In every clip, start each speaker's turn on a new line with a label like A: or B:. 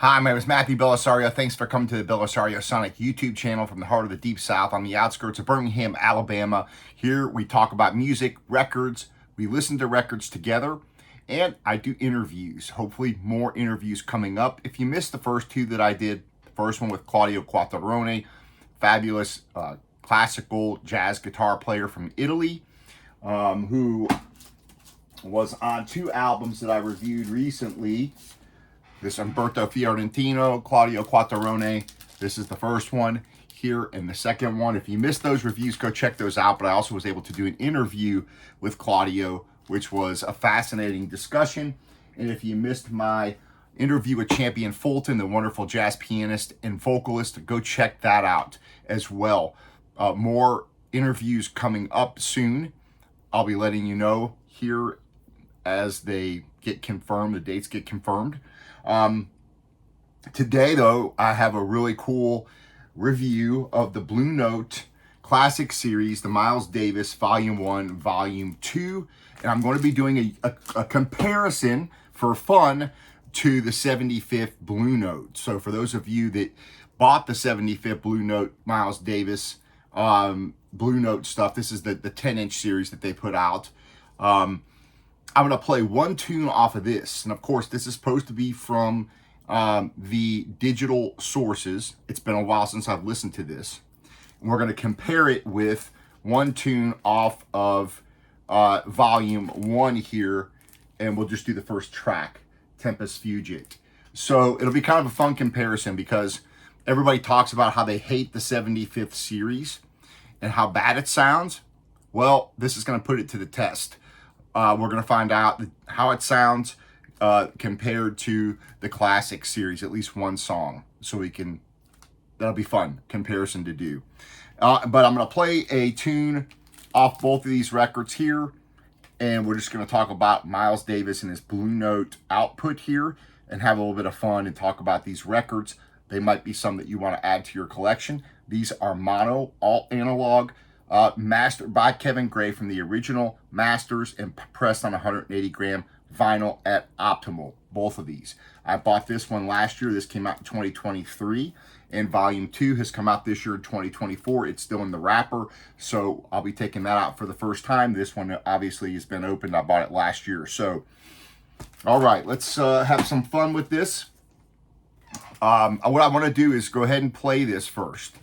A: Hi, my name is Matthew Bellisario. Thanks for coming to the BellisarioSonic YouTube channel from the heart of the Deep South on the outskirts of Birmingham, Alabama. Here we talk about music, records, we listen to records together, and I do interviews. Hopefully more interviews coming up. If you missed the first two that I did, the first one with Claudio Quattrone, fabulous classical jazz guitar player from Italy, who was on two albums that I reviewed recently. This Umberto Fiorentino, Claudio Quattrone. This is the first one here, and the second one. If you missed those reviews, go check those out. But I also was able to do an interview with Claudio, which was a fascinating discussion. And if you missed my interview with Champion Fulton, the wonderful jazz pianist and vocalist, go check that out as well. More interviews coming up soon. I'll be letting you know here as they get confirmed, the dates get confirmed. Today, though, I have a really cool review of the Blue Note Classic Series, the Miles Davis Volume 1, Volume 2. And I'm going to be doing a comparison for fun to the 75th Blue Note. So for those of you that bought the 75th Blue Note Miles Davis Blue Note stuff, this is the 10-inch series that they put out. I'm going to play one tune off of this. And of course, this is supposed to be from the digital sources. It's been a while since I've listened to this. And we're going to compare it with one tune off of Volume 1 here. And we'll just do the first track, Tempest Fugit. So it'll be kind of a fun comparison because everybody talks about how they hate the 75th series and how bad it sounds. Well, this is going to put it to the test. We're going to find out how it sounds compared to the classic series, at least one song. So that'll be fun comparison to do. But I'm going to play a tune off both of these records here. And we're just going to talk about Miles Davis and his Blue Note output here and have a little bit of fun and talk about these records. They might be some that you want to add to your collection. These are mono, all analog, mastered by Kevin Gray from the original masters and pressed on 180 gram vinyl at Optimal, both of these. I bought this one last year. This came out in 2023, and Volume 2 has come out this year in 2024. It's still in the wrapper, so I'll be taking that out for the first time. This one obviously has been opened. I bought it last year. So, all right, let's have some fun with this. What I want to do is go ahead and play this first.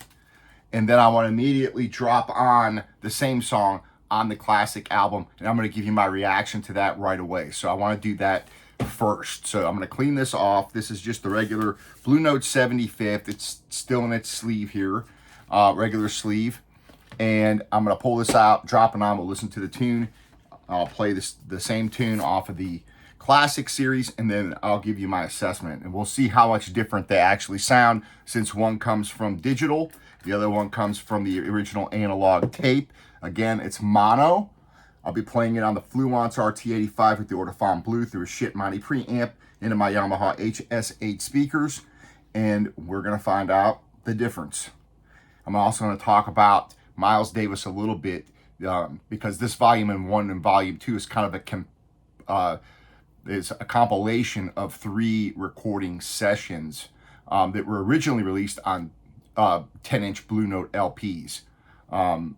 A: And then I want to immediately drop on the same song on the classic album. And I'm going to give you my reaction to that right away. So I want to do that first. So I'm going to clean this off. This is just the regular Blue Note 75th. It's still in its sleeve here, regular sleeve. And I'm going to pull this out, drop it on. We'll listen to the tune. I'll play the same tune off of the classic series, and then I'll give you my assessment. And we'll see how much different they actually sound, since one comes from digital, the other one comes from the original analog tape. Again, it's mono. I'll be playing it on the Fluence RT85 with the Ortofon Blue through a shit mighty preamp into my Yamaha HS8 speakers, and we're going to find out the difference. I'm also going to talk about Miles Davis a little bit because this Volume 1 and Volume 2 is kind of is a compilation of 3 recording sessions that were originally released on 10-inch Blue Note LPs.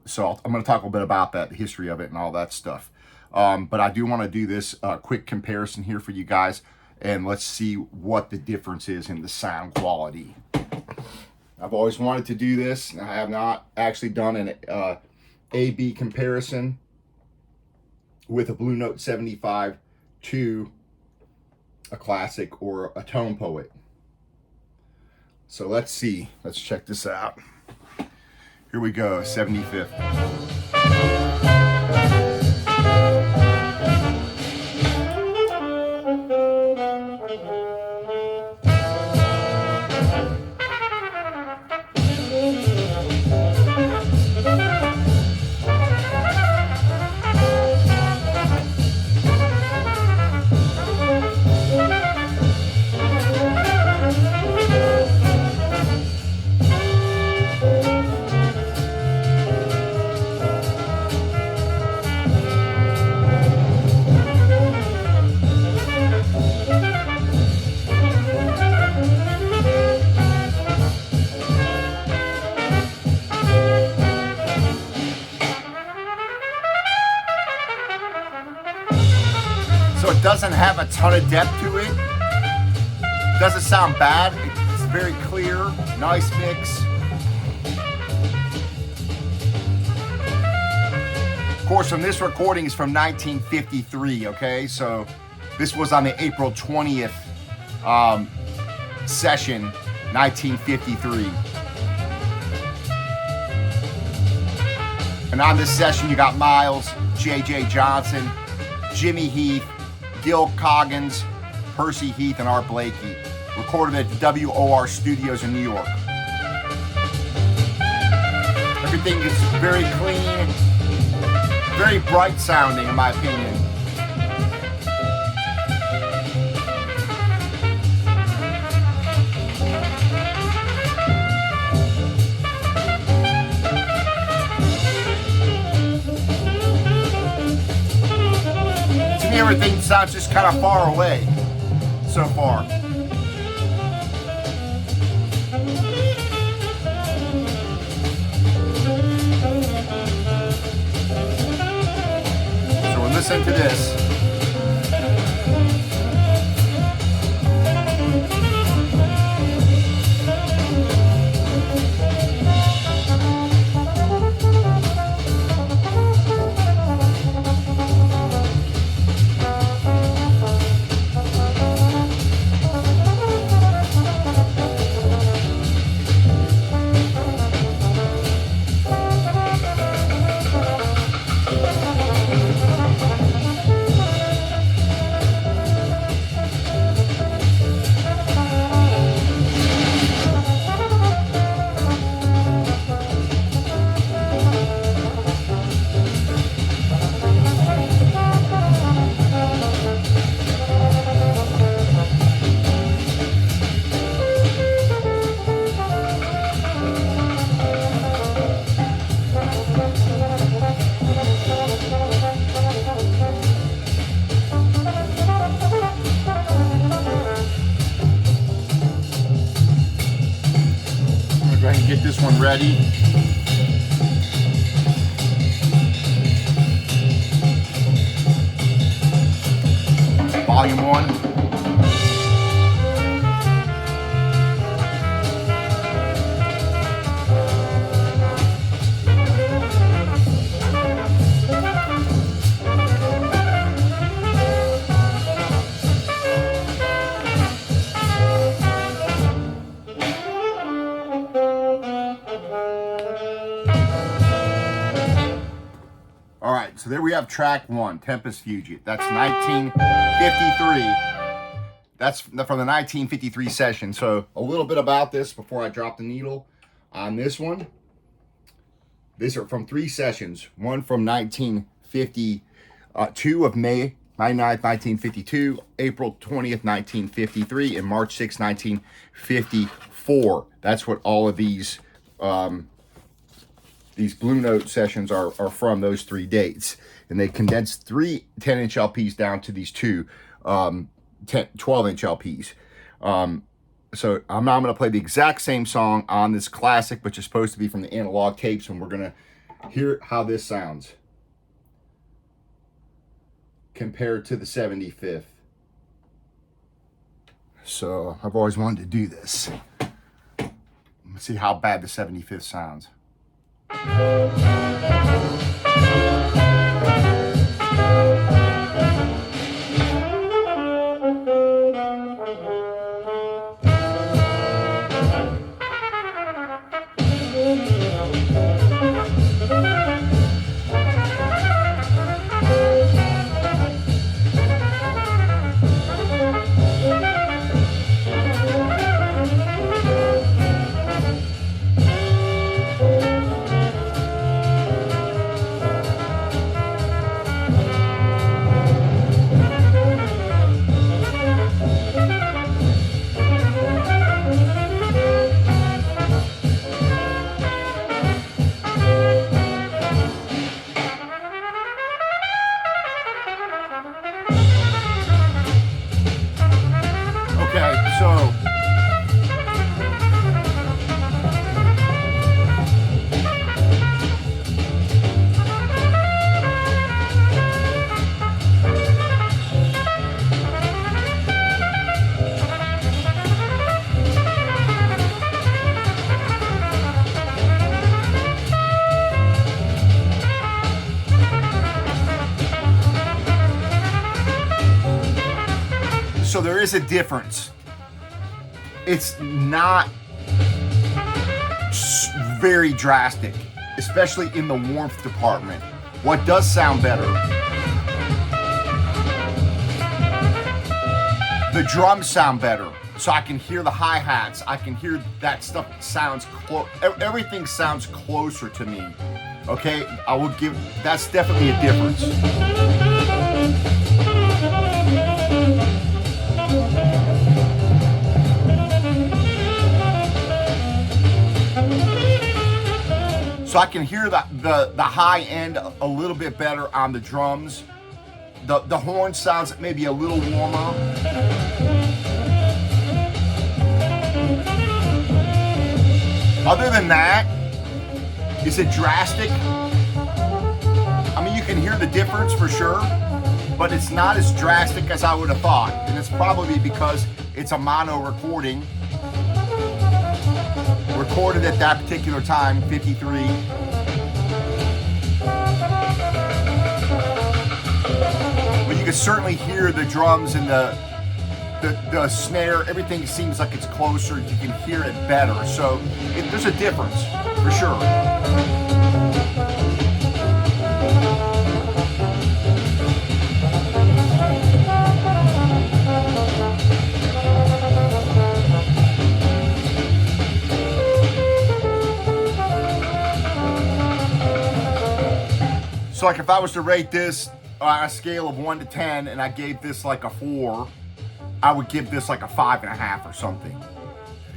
A: So I'm going to talk a little bit about that, the history of it and all that stuff. But I do want to do this quick comparison here for you guys, and let's see what the difference is in the sound quality. I've always wanted to do this. I have not actually done an A-B comparison with a Blue Note 75 to a classic or a tone poet. So let's see. Let's check this out. Here we go, 75th. doesn't have a ton of depth to it. Doesn't sound bad. It's very clear, nice mix. Of course, from this recording is from 1953, okay? So this was on the April 20th session, 1953. And on this session, you got Miles, J.J. Johnson, Jimmy Heath, Gil Coggins, Percy Heath, and Art Blakey. Recorded at the WOR Studios in New York. Everything is very clean, very bright sounding, in my opinion. To me, everything sounds just kind of far away so far. Listen to this. Go ahead and get this one ready. Volume 1. All right, so there we have track 1, Tempest Fugit. That's 1953. That's from the 1953 session. So a little bit about this before I drop the needle on this one. These are from 3 sessions. One from 1952 of May 29th, 1952, April 20th, 1953, and March 6th, 1954. That's what all of these Blue Note sessions are from, those 3 dates. And they condensed 3 10-inch LPs down to these 2 12-inch LPs. So I'm now going to play the exact same song on this classic, which is supposed to be from the analog tapes, and we're going to hear how this sounds compared to the 75th. So I've always wanted to do this. Let's see how bad the 75th sounds. there is a difference. It's not very drastic, especially in the warmth department. What does sound better? The drums sound better. So I can hear the hi-hats. I can hear that stuff sounds close. Everything sounds closer to me. Okay, I will give, that's definitely a difference. So I can hear the high end a little bit better on the drums. The horn sounds maybe a little warmer. Other than that, is it drastic? I mean, you can hear the difference for sure, but it's not as drastic as I would have thought. And it's probably because it's a mono recording. Recorded at that particular time, 53. But you can certainly hear the drums and the snare. Everything seems like it's closer. You can hear it better. So there's a difference for sure. So like if I was to rate this on a scale of 1 to 10 and I gave this like a 4, I would give this like a 5.5 or something.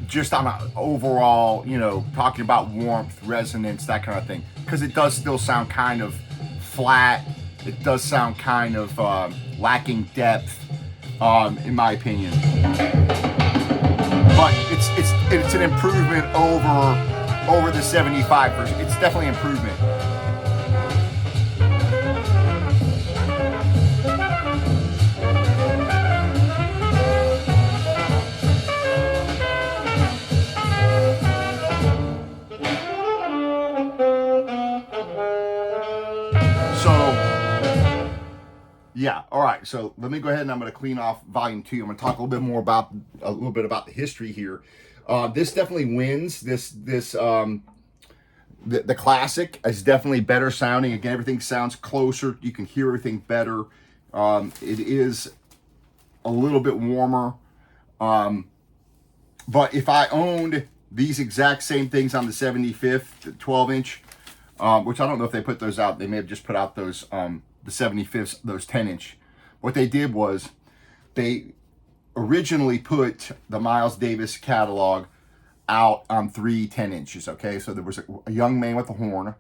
A: Just on an overall, you know, talking about warmth, resonance, that kind of thing. Because it does still sound kind of flat. It does sound kind of lacking depth, in my opinion. But it's an improvement over the 75 version. It's definitely an improvement. Yeah, all right, so let me go ahead and I'm going to clean off volume 2. I'm going to talk a little bit more about the history here. This definitely wins. The classic is definitely better sounding. Again, everything sounds closer. You can hear everything better. It is a little bit warmer. But if I owned these exact same things on the 75th, the 12-inch, which I don't know if they put those out. They may have just put out those the 75s, those 10-inch. What they did was they originally put the Miles Davis catalog out on 3 10-inches, okay? So there was a Young Man with a Horn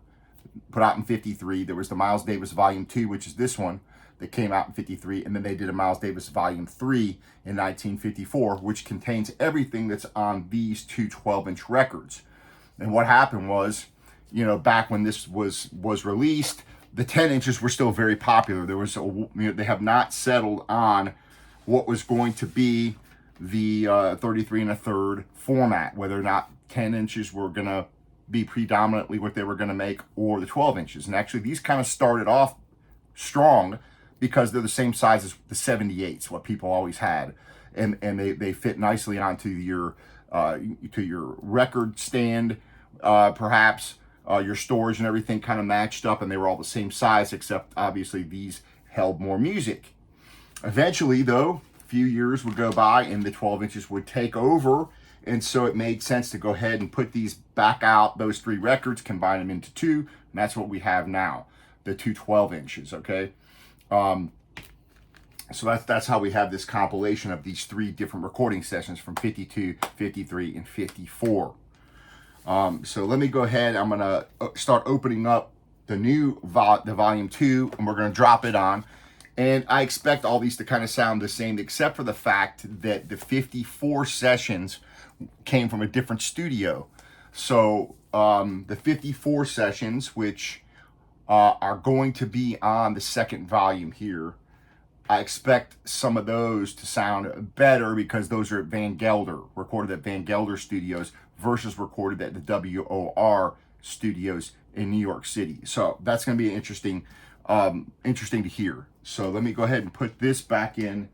A: put out in 53. There was the Miles Davis Volume 2, which is this one, that came out in 53. And then they did a Miles Davis Volume 3 in 1954, which contains everything that's on these two 12-inch records. And what happened was, you know, back when this was released, the 10 inches were still very popular. There was, they have not settled on what was going to be the 33 1/3 format, whether or not 10 inches were going to be predominantly what they were going to make, or the 12 inches. And actually, these kind of started off strong because they're the same size as the 78s, what people always had, and they fit nicely onto your record stand, perhaps. Your storage and everything kind of matched up, and they were all the same size, except obviously these held more music. Eventually, though, a few years would go by and the 12 inches would take over, and so it made sense to go ahead and put these back out, those 3 records, combine them into 2, and that's what we have now, the two 12 inches, okay? So that's how we have this compilation of these 3 different recording sessions from 52, 53, and 54. So let me go ahead. I'm going to start opening up the new the volume 2, and we're going to drop it on. And I expect all these to kind of sound the same, except for the fact that the 54 sessions came from a different studio. So the 54 sessions, which are going to be on the second volume here, I expect some of those to sound better because those are at Van Gelder, recorded at Van Gelder Studios, versus recorded at the WOR Studios in New York City. So that's going to be interesting to hear. So let me go ahead and put this back in.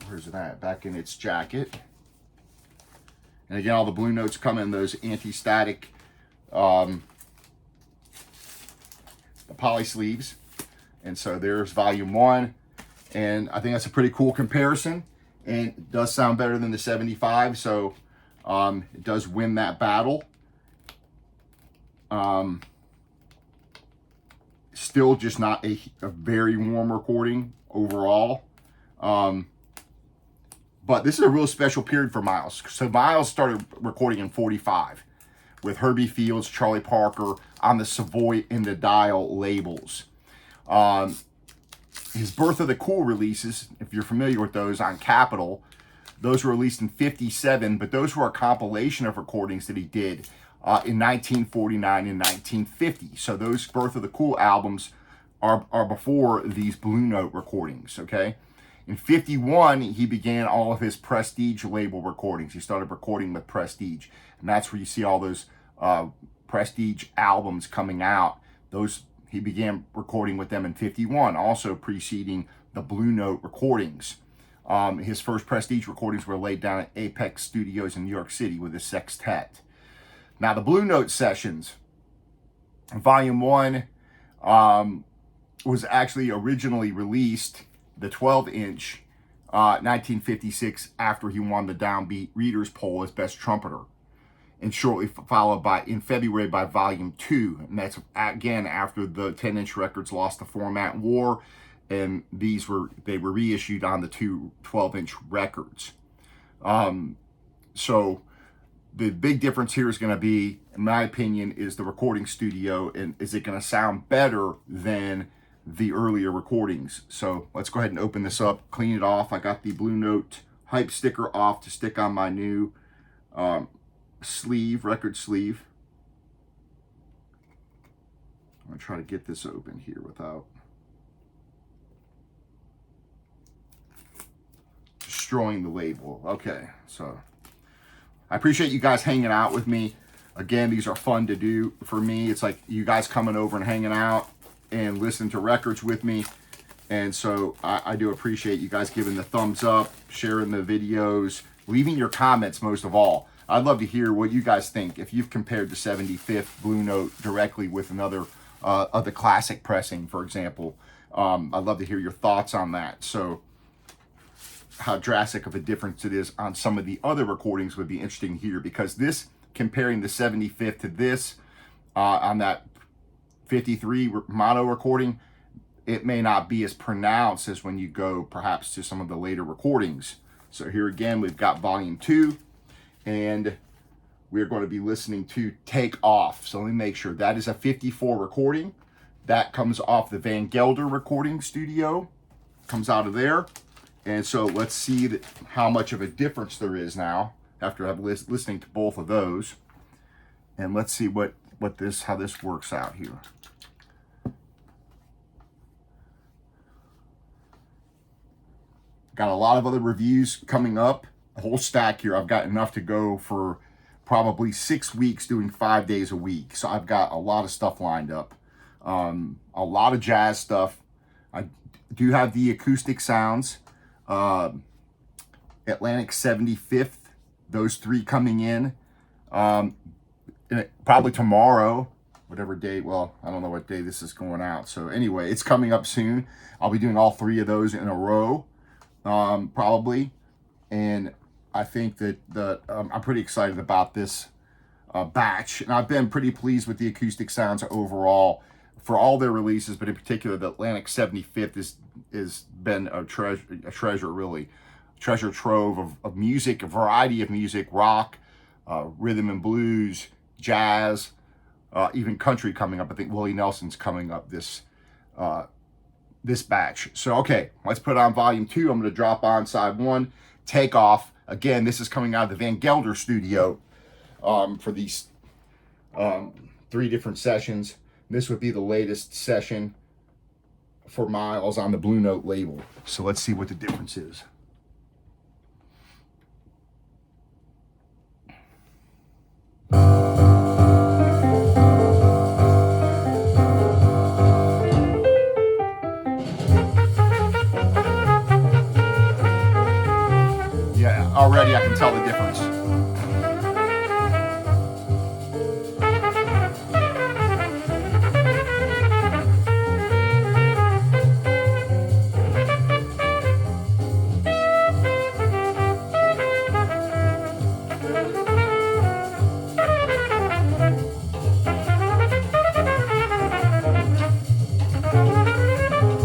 A: where's it at? Back in its jacket. And again, all the Blue Notes come in those anti-static the poly sleeves. And so there's volume 1. And I think that's a pretty cool comparison. And it does sound better than the 75. So it does win that battle. Still just not a very warm recording overall. But this is a real special period for Miles. So Miles started recording in 45 with Herbie Fields, Charlie Parker on the Savoy and the Dial labels. His Birth of the Cool releases, if you're familiar with those on Capitol, those were released in 57, but those were a compilation of recordings that he did in 1949 and 1950. So those Birth of the Cool albums are before these Blue Note recordings, okay? In 51, he began all of his Prestige label recordings. He started recording with Prestige, and that's where you see all those Prestige albums coming out. Those he began recording with them in 51, also preceding the Blue Note recordings. His first Prestige recordings were laid down at Apex Studios in New York City with his sextet. Now, the Blue Note sessions, Volume 1 was actually originally released, the 12-inch, 1956, after he won the Downbeat Readers Poll as Best Trumpeter. And shortly followed in February by Volume 2. And that's, again, after the 10-inch records lost the format war. And they were reissued on the two 12-inch records. So the big difference here is going to be, in my opinion, is the recording studio. And is it going to sound better than the earlier recordings? So let's go ahead and open this up, clean it off. I got the Blue Note hype sticker off to stick on my new record sleeve. I'm going to try to get this open here without destroying the label. Okay, so I appreciate you guys hanging out with me. Again, these are fun to do for me. It's like you guys coming over and hanging out and listening to records with me. And so I do appreciate you guys giving the thumbs up, sharing the videos, leaving your comments most of all. I'd love to hear what you guys think. If you've compared the 75th Blue Note directly with another of the classic pressing, for example, I'd love to hear your thoughts on that. So how drastic of a difference it is on some of the other recordings would be interesting here, because this, comparing the 75th to this on that 53 mono recording, it may not be as pronounced as when you go perhaps to some of the later recordings. So here again, we've got Volume 2. And we're going to be listening to Take Off. So let me make sure. That is a 54 recording. That comes off the Van Gelder recording studio. Comes out of there. And so let's see how much of a difference there is now after I've listening to both of those. And let's see how this works out here. Got a lot of other reviews coming up. A whole stack here. I've got enough to go for probably 6 weeks doing 5 days a week. So I've got a lot of stuff lined up. A lot of jazz stuff. I do have the acoustic sounds. Atlantic 75th. Those 3 coming in. Probably tomorrow. Whatever day. Well, I don't know what day this is going out. So anyway, it's coming up soon. I'll be doing all 3 of those in a row. Probably. And I think that I'm pretty excited about this batch. And I've been pretty pleased with the acoustic sounds overall for all their releases, but in particular, the Atlantic 75th is been a treasure, really. Treasure trove of music, a variety of music, rock, rhythm and blues, jazz, even country coming up. I think Willie Nelson's coming up this batch. So, okay, let's put on Volume 2. I'm going to drop on side 1. Take Off. Again, this is coming out of the Van Gelder studio for these 3 different sessions. This would be the latest session for Miles on the Blue Note label. So let's see what the difference is. already I can tell the difference.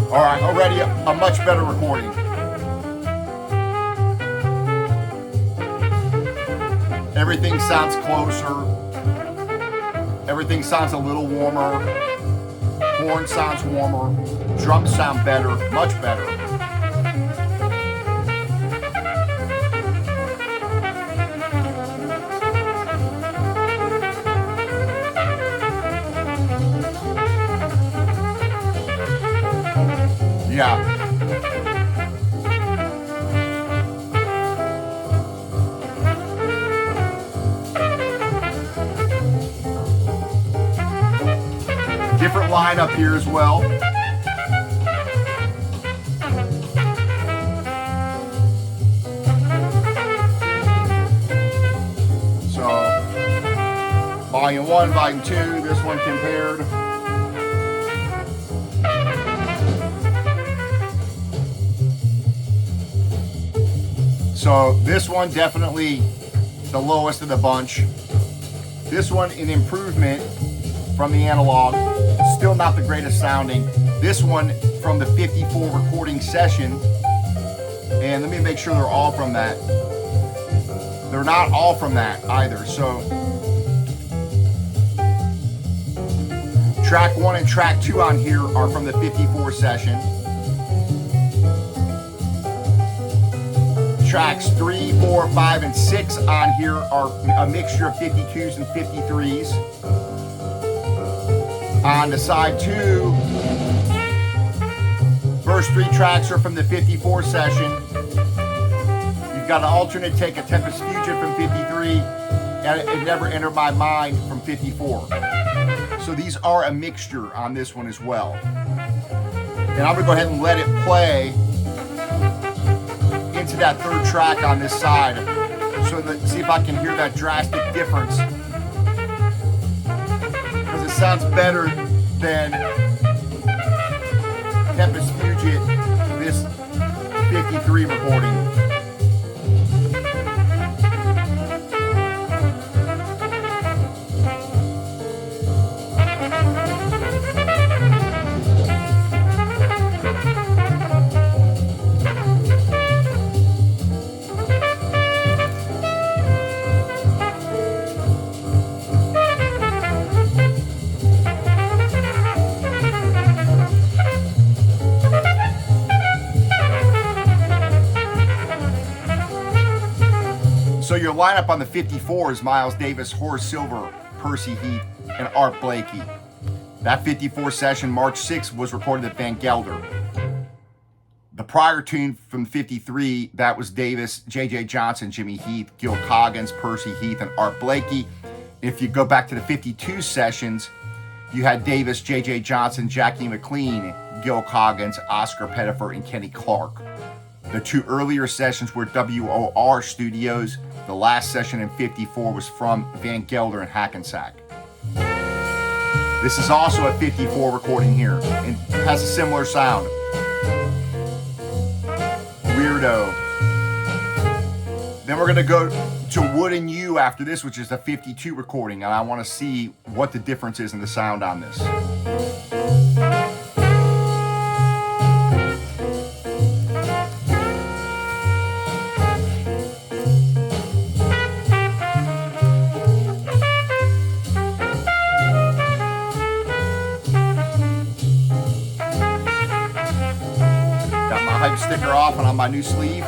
A: All right, already a much better recording. Everything sounds closer. Everything sounds a little warmer. Horn sounds warmer. Drums sound better, much better. Yeah. Different lineup here as well. So, volume 1, volume 2, this one compared. So this one definitely the lowest of the bunch. This one an improvement from the analog, still not the greatest sounding. This one from the 54 recording session, and let me make sure they're all from that. They're not all from that either. So track 1 and track 2 on here are from the 54 session. Tracks 3, 4, 5, and 6 on here are a mixture of 52s and 53s. On the side 2, first 3 tracks are from the 54 session. You've got an alternate take, a Tempest Fusion from 53, and it never entered my mind from 54. So these are a mixture on this one as well. And I'm gonna go ahead and let it play into that third track on this side, so let's see if I can hear that drastic difference, because it sounds better than Tempest Fusion, this 53 recording. So your lineup on the 54 is Miles Davis, Horace Silver, Percy Heath, and Art Blakey. That 54 session, March 6th, was recorded at Van Gelder. The prior tune from 53, that was Davis, J.J. Johnson, Jimmy Heath, Gil Coggins, Percy Heath, and Art Blakey. If you go back to the 52 sessions, you had Davis, J.J. Johnson, Jackie McLean, Gil Coggins, Oscar Pettifer, and Kenny Clark. The 2 earlier sessions were WOR Studios. The last session in 54 was from Van Gelder and Hackensack. This is also a 54 recording here and has a similar sound. Weirdo. Then we're gonna go to Wood and You after this, which is a 52 recording, and I wanna see what the difference is in the sound on this. Hype sticker off and on my new sleeve.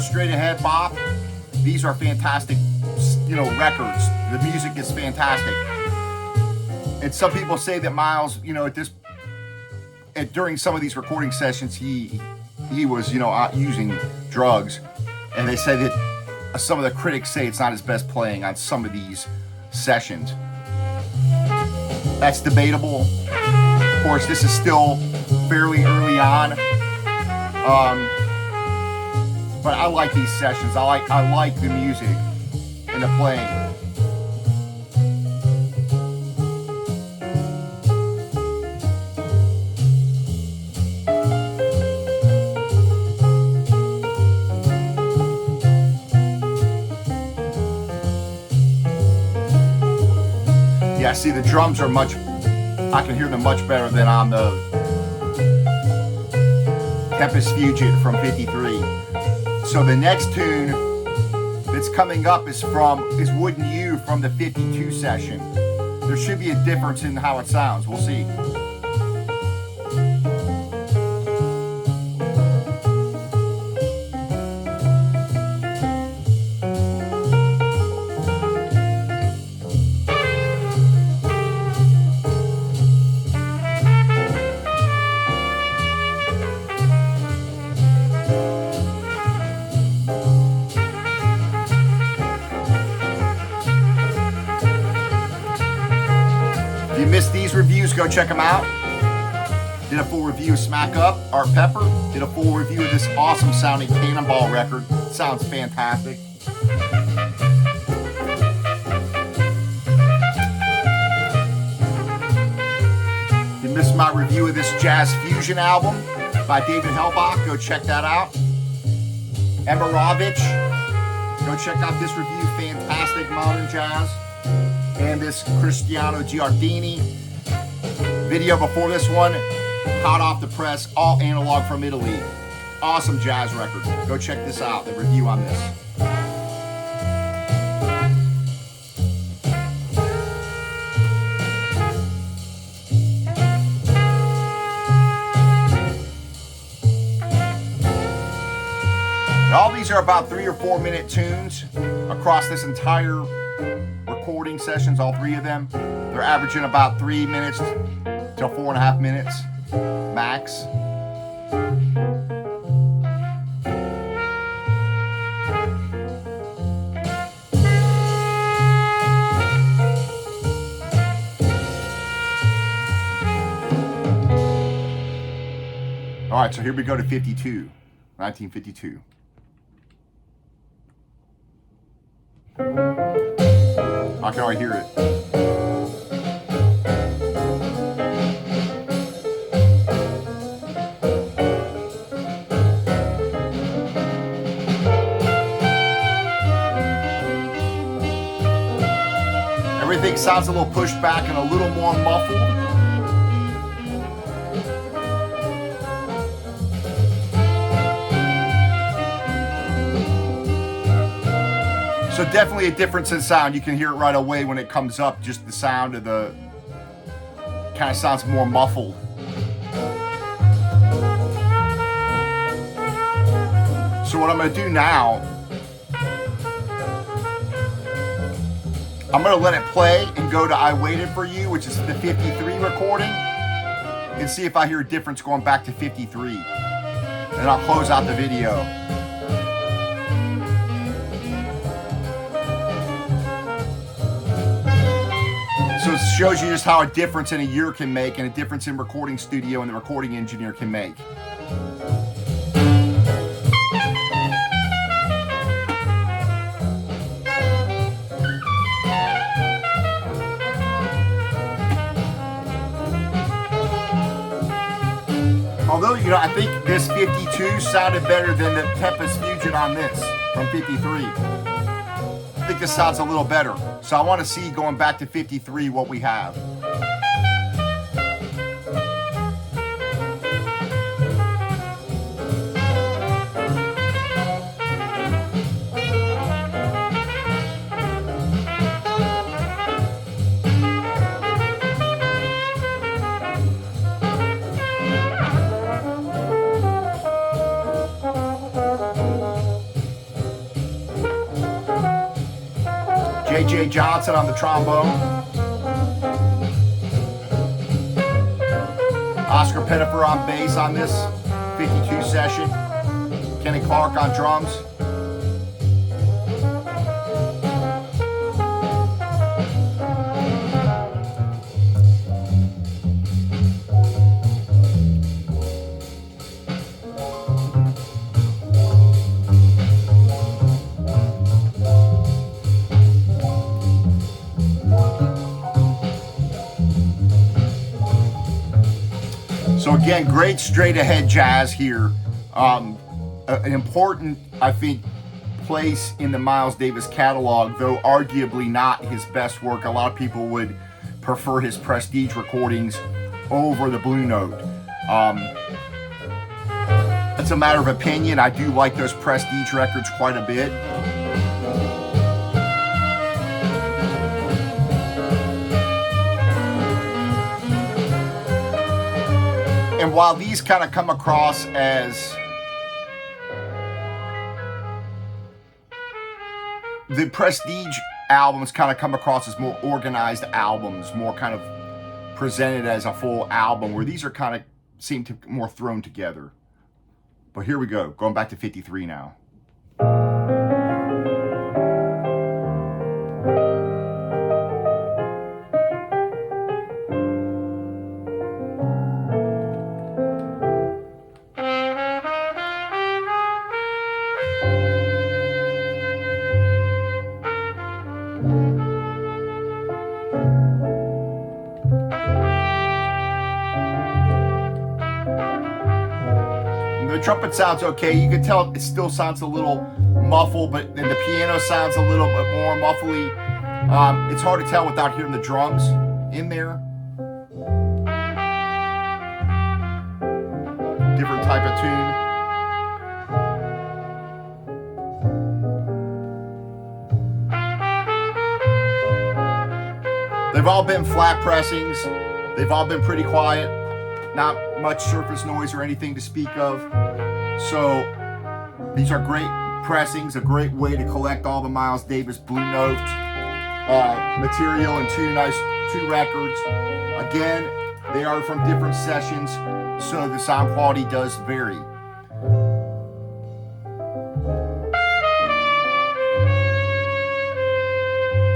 A: straight ahead bop. These are fantastic, you know, records. The music is fantastic. And some people say that Miles, you know, during some of these recording sessions, he was, you know, out using drugs. And they say that some of the critics say it's not his best playing on some of these sessions. That's debatable. Of course, this is still fairly early on. But I like these sessions. I like the music and the playing. Yeah, see, the drums are I can hear them much better than on the Tempest Fugit from 53. So the next tune that's coming up is Wouldn't You from the 52 session. There should be a difference in how it sounds. We'll see. If you missed these reviews, go check them out. Did a full review of Smack Up, Art Pepper. Did a full review of this awesome sounding Cannonball record. Sounds fantastic. If you missed my review of this Jazz Fusion album by David Helbach, go check that out. Emirovich, go check out this review, fantastic modern jazz. And this Cristiano Giardini video before this one, hot off the press, all analog from Italy. Awesome jazz record. Go check this out, the review on this. All these are about 3 or 4 minute tunes across this entire recording sessions, all 3 of them. They're averaging about 3 minutes to 4.5 minutes max. All right, so here we go to 52, 1952. How can I hear it? Everything sounds a little pushed back and a little more muffled. So definitely a difference in sound. You can hear it right away when it comes up. Just the sound of the kind of sounds more muffled. So what I'm going to do now, I'm going to let it play and go to I Waited For You, which is the 53 recording, and see if I hear a difference going back to 53. And I'll close out the video. So it shows you just how a difference in a year can make and a difference in recording studio and the recording engineer can make. Although, you know, I think this 52 sounded better than the Tempest Fugit on this from 53. I think this sounds a little better. So I want to see, going back to 53, what we have. J.J. Johnson on the trombone. Oscar Pettifer on bass on this 52 session. Kenny Clark on drums. So again, great straight ahead jazz here. An important, I think, place in the Miles Davis catalog, though arguably not his best work. A lot of people would prefer his Prestige recordings over the Blue Note. It's a matter of opinion. I do like those Prestige records quite a bit. And while these kind of come across as the Prestige albums kind of come across as more organized albums, more kind of presented as a full album, where these are kind of seem to more thrown together. But here we go, going back to 53 now. The trumpet sounds okay. You can tell it still sounds a little muffled, but then the piano sounds a little bit more muffly. It's hard to tell without hearing the drums in there. Different type of tune. They've all been flat pressings. They've all been pretty quiet. Not much surface noise or anything to speak of. So these are great pressings, a great way to collect all the Miles Davis Blue Note material in two records. Again, they are from different sessions, so the sound quality does vary.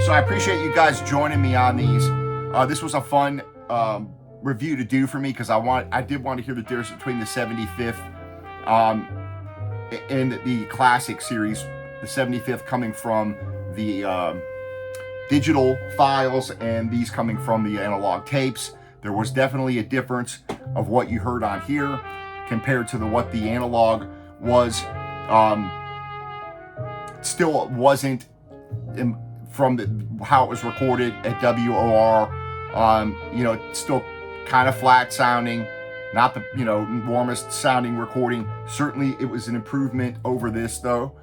A: So I appreciate you guys joining me on these. This was a fun review to do for me, because I did want to hear the difference between the 75th and the classic series. The 75th coming from the digital files, and these coming from the analog tapes. There was definitely a difference of what you heard on here compared to what the analog was. Still wasn't from how it was recorded at WOR. It's still kind of flat sounding, not the warmest sounding recording. Certainly it was an improvement over this though.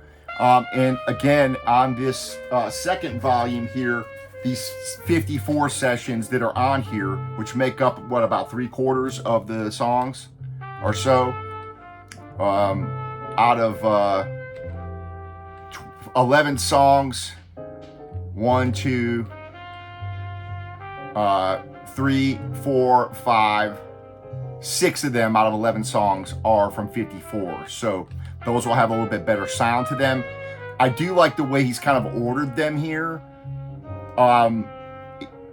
A: And again, on this second volume here, these 54 sessions that are on here, which make up about 3/4 of the songs or so, out of 11 songs, 1, 2, 3, 4, 5, 6 of them out of 11 songs are from 54. So those will have a little bit better sound to them. I do like the way he's kind of ordered them here,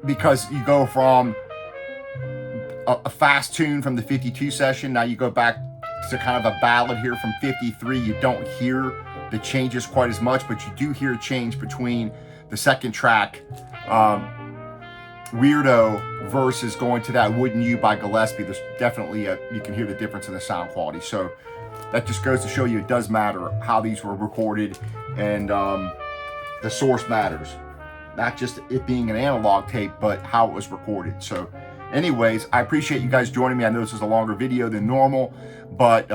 A: because you go from a fast tune from the 52 session. Now you go back to kind of a ballad here from 53. You don't hear the changes quite as much, but you do hear a change between the second track, Weirdo, versus going to that Wouldn't You by Gillespie. There's definitely you can hear the difference in the sound quality. So that just goes to show you it does matter how these were recorded, and the source matters. Not just it being an analog tape, but how it was recorded. So anyways, I appreciate you guys joining me. I know this is a longer video than normal, but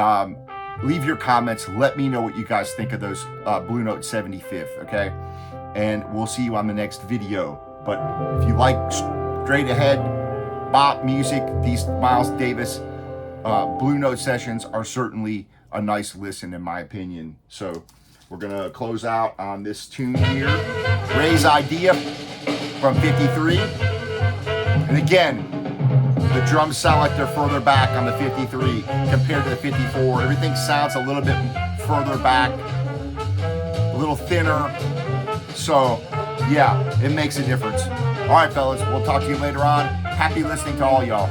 A: leave your comments. Let me know what you guys think of those Blue Note 75th, okay? And we'll see you on the next video. But if you like straight ahead bop music, these Miles Davis Blue Note sessions are certainly a nice listen in my opinion. So We're gonna close out on this tune here. Ray's idea from 53. And again, the drums sound like they're further back on the 53 compared to the 54. Everything sounds a little bit further back, a little thinner. So yeah, it makes a difference. All right, fellas, we'll talk to you later on. Happy listening to all y'all.